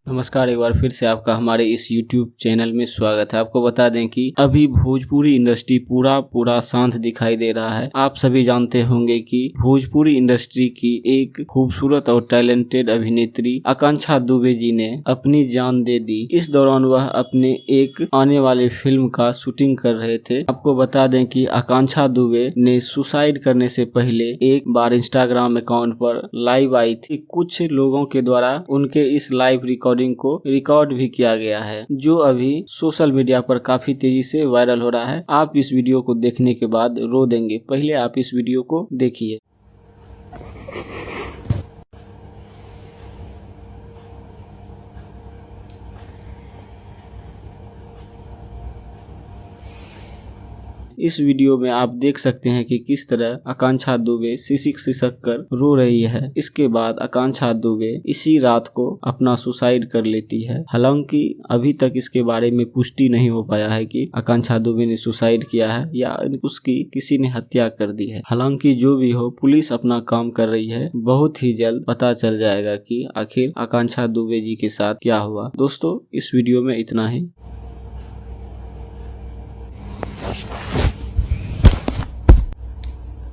नमस्कार, एक बार फिर से आपका हमारे इस YouTube चैनल में स्वागत है। आपको बता दें कि अभी भोजपुरी इंडस्ट्री पूरा शांत दिखाई दे रहा है। आप सभी जानते होंगे कि भोजपुरी इंडस्ट्री की एक खूबसूरत और टैलेंटेड अभिनेत्री आकांक्षा दुबे जी ने अपनी जान दे दी। इस दौरान वह अपने एक आने वाले फिल्म का शूटिंग कर रहे थे। आपको बता दें कि आकांक्षा दुबे ने सुसाइड करने से पहले एक बार इंस्टाग्राम अकाउंट पर लाइव आई थी। कुछ लोगों के द्वारा उनके इस लाइव रिकॉर्डिंग को रिकॉर्ड भी किया गया है, जो अभी सोशल मीडिया पर काफी तेजी से वायरल हो रहा है। आप इस वीडियो को देखने के बाद रो देंगे। पहले आप इस वीडियो को देखिए। इस वीडियो में आप देख सकते हैं कि किस तरह आकांक्षा दुबे सिसक सिसक कर रो रही है। इसके बाद आकांक्षा दुबे इसी रात को अपना सुसाइड कर लेती है। हालांकि अभी तक इसके बारे में पुष्टि नहीं हो पाया है कि आकांक्षा दुबे ने सुसाइड किया है या उसकी किसी ने हत्या कर दी है। हालांकि जो भी हो, पुलिस अपना काम कर रही है। बहुत ही जल्द पता चल जाएगा कि आखिर आकांक्षा दुबे जी के साथ क्या हुआ। दोस्तों, इस वीडियो में इतना ही।